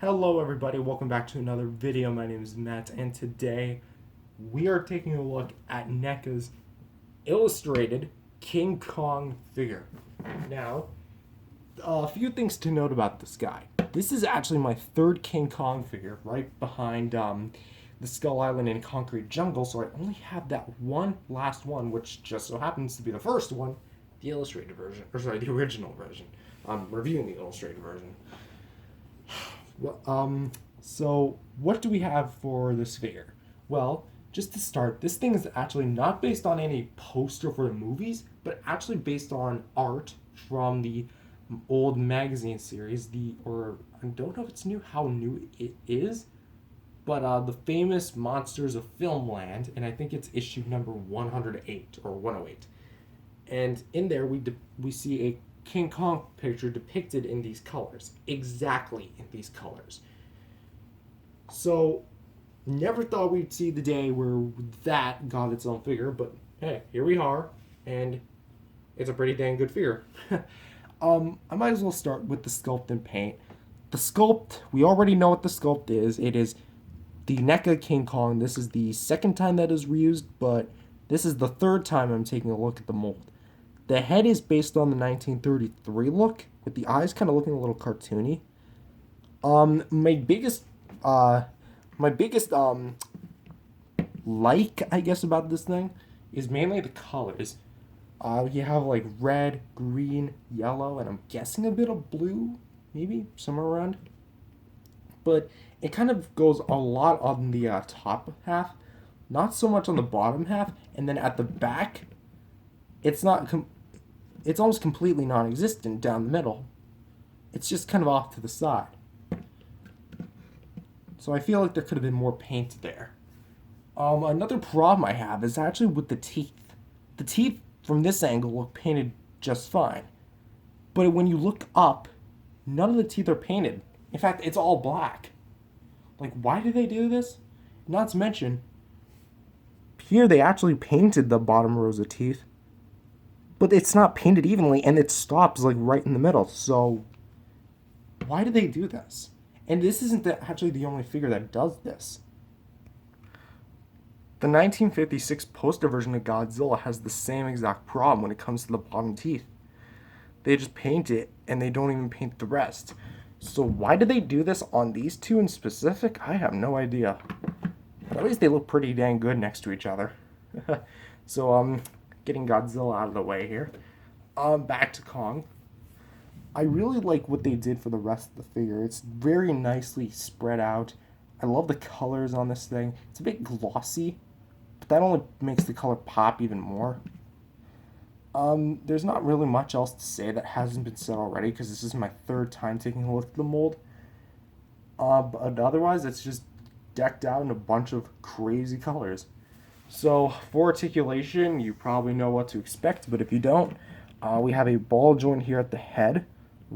Hello everybody, welcome back to another video. My name is Matt and today we are taking a look at NECA's illustrated King Kong figure. Now, a few things to note about this guy. This is actually my third King Kong figure, right behind the Skull Island and Concrete Jungle, so I only have that one last one, which just so happens to be the first one, the illustrated version, or sorry, the original version. I'm reviewing the illustrated version. So what do we have for this figure? Well, just to start, this thing is actually not based on any poster for the movies, but actually based on art from the old magazine series. Or I don't know if it's new, how new it is, but the famous Monsters of Filmland, and I think it's issue number 108 or 108. And in there we see a King Kong picture depicted in these colors, exactly in these colors. So, never thought we'd see the day where that got its own figure, but hey, here we are, and it's a pretty dang good figure. I might as well start with the sculpt and paint. The sculpt, we already know what the sculpt is. It is the NECA King Kong. This is the second time that is reused, but this is the third time I'm taking a look at the mold. The head is based on the 1933 look, with the eyes kind of looking a little cartoony. My biggest like, I guess, about this thing is mainly the colors. You have like red, green, yellow, and I'm guessing a bit of blue, maybe somewhere around. But it kind of goes a lot on the top half, not so much on the bottom half, and then at the back, it's almost completely non-existent down the middle. It's just kind of off to the side. So I feel like there could have been more paint there. Another problem I have is actually with the teeth. The teeth from this angle look painted just fine. But when you look up, none of the teeth are painted. In fact, it's all black. Like, why did they do this? Not to mention, here they actually painted the bottom rows of teeth. But it's not painted evenly, and it stops like right in the middle. So, why did they do this? And this isn't actually the only figure that does this. The 1956 poster version of Godzilla has the same exact problem when it comes to the bottom teeth. They just paint it, and they don't even paint the rest. So why did they do this on these two in specific? I have no idea. But at least they look pretty dang good next to each other. So, getting Godzilla out of the way here. Back to Kong. I really like what they did for the rest of the figure. It's very nicely spread out. I love the colors on this thing. It's a bit glossy, but that only makes the color pop even more. There's not really much else to say that hasn't been said already, because this is my third time taking a look at the mold. But otherwise, it's just decked out in a bunch of crazy colors. So, for articulation, you probably know what to expect, but if you don't, we have a ball joint here at the head,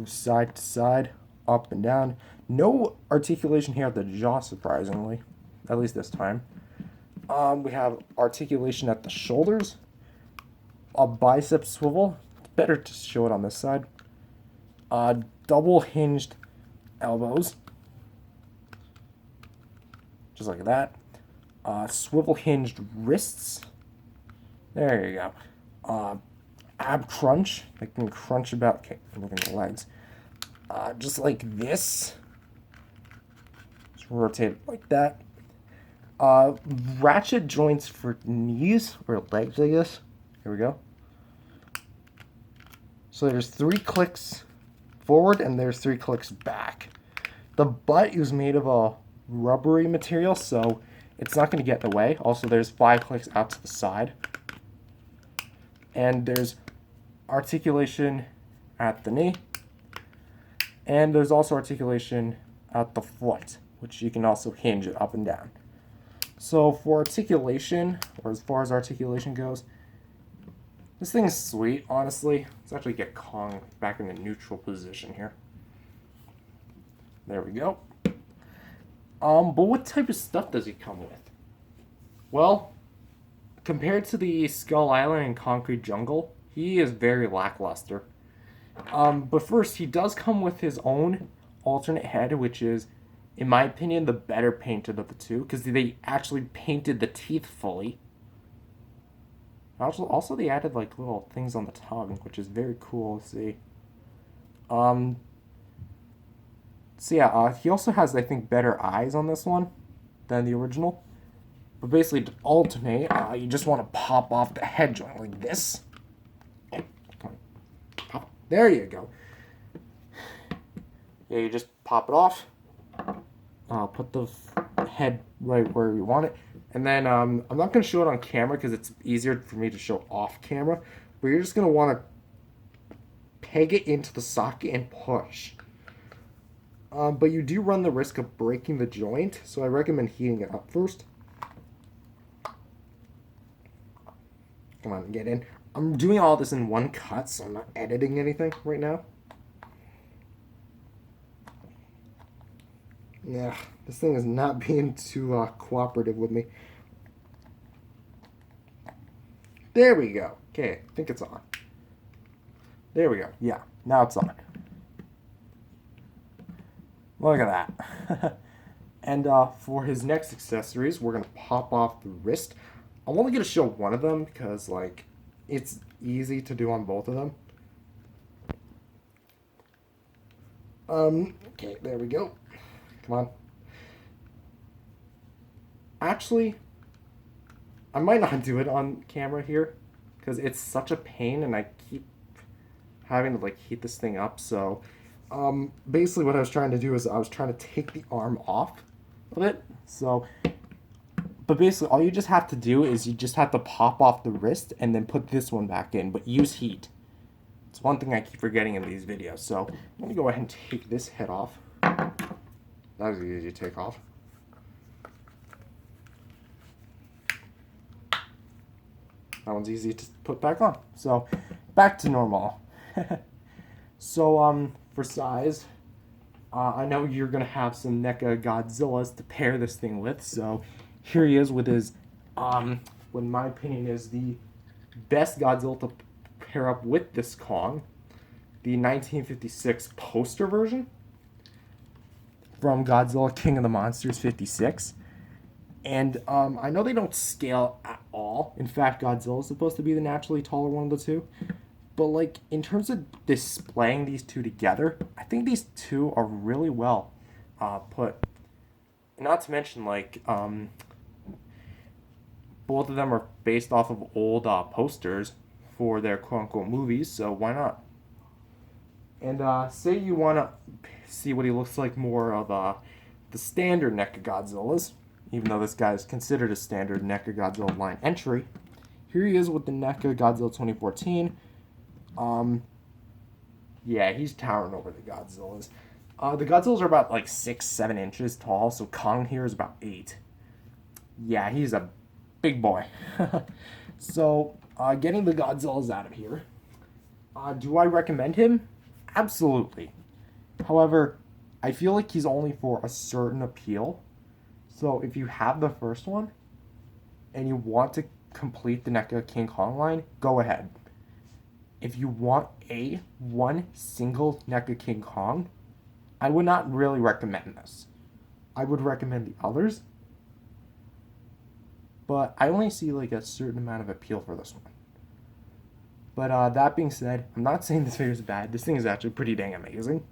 side to side, up and down. No articulation here at the jaw, surprisingly, at least this time. We have articulation at the shoulders, a bicep swivel. It's better to show it on this side. Double hinged elbows, just like that. Swivel hinged wrists. There you go. Ab crunch. I can crunch about. Okay, I'm looking at the legs. Just like this. Just rotate it like that. Ratchet joints for knees or legs, I guess. Here we go. So there's 3 clicks forward and there's 3 clicks back. The butt is made of a rubbery material, so it's not going to get in the way. Also, there's 5 clicks out to the side. And there's articulation at the knee. And there's also articulation at the foot, which you can also hinge it up and down. So for articulation, or as far as articulation goes, this thing is sweet, honestly. Let's actually get Kong back in the neutral position here. There we go. But what type of stuff does he come with? Well, compared to the Skull Island and Concrete Jungle, he is very lackluster. But first, he does come with his own alternate head, which is in my opinion, the better painted of the two because they actually painted the teeth fully. Also, they added like little things on the tongue, which is very cool to see. Um, so yeah, he also has, I think, better eyes on this one than the original. But basically, to alternate, you just want to pop off the head joint like this. Come on, pop. There you go. Yeah, you just pop it off. Put the head right where you want it. And then I'm not going to show it on camera because it's easier for me to show off camera. But you're just going to want to peg it into the socket and push. But you do run the risk of breaking the joint, so I recommend heating it up first. Come on, get in. I'm doing all this in one cut, so I'm not editing anything right now. Yeah, this thing is not being too cooperative with me. There we go. Okay, I think it's on. There we go. Yeah, now it's on. Look at that. And for his next accessories, we're going to pop off the wrist. I'm only going to show one of them because, like, it's easy to do on both of them. Okay, there we go. Come on. Actually, I might not do it on camera here because it's such a pain and I keep having to, like, heat this thing up. So, basically what I was trying to do is I was trying to take the arm off of it. So, but basically all you just have to do is you just have to pop off the wrist and then put this one back in, but use heat. It's one thing I keep forgetting in these videos. So, I'm going to go ahead and take this head off. That was easy to take off. That one's easy to put back on. So, back to normal. So, for size, I know you're going to have some NECA Godzillas to pair this thing with. So, here he is with his, what in my opinion is the best Godzilla to pair up with this Kong. The 1956 poster version from Godzilla King of the Monsters 56. And I know they don't scale at all. In fact, Godzilla is supposed to be the naturally taller one of the two. But, like, in terms of displaying these two together, I think these two are really well put. Not to mention, like, both of them are based off of old posters for their quote-unquote movies, so why not? And say you want to see what he looks like more of the standard NECA Godzillas, even though this guy is considered a standard NECA Godzilla line entry. Here he is with the NECA Godzilla 2014. Yeah, he's towering over the Godzillas. The Godzillas are about like 6-7 inches tall, so Kong here is about 8. Yeah, he's a big boy. So, getting the Godzillas out of here. Do I recommend him? Absolutely. However, I feel like he's only for a certain appeal. So if you have the first one and you want to complete the NECA King Kong line, go ahead. If you want one single NECA King Kong, I would not really recommend this. I would recommend the others. But I only see like a certain amount of appeal for this one. But that being said, I'm not saying this video is bad. This thing is actually pretty dang amazing.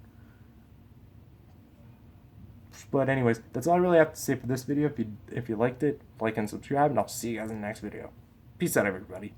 But anyways, that's all I really have to say for this video. If you liked it, like and subscribe, and I'll see you guys in the next video. Peace out, everybody.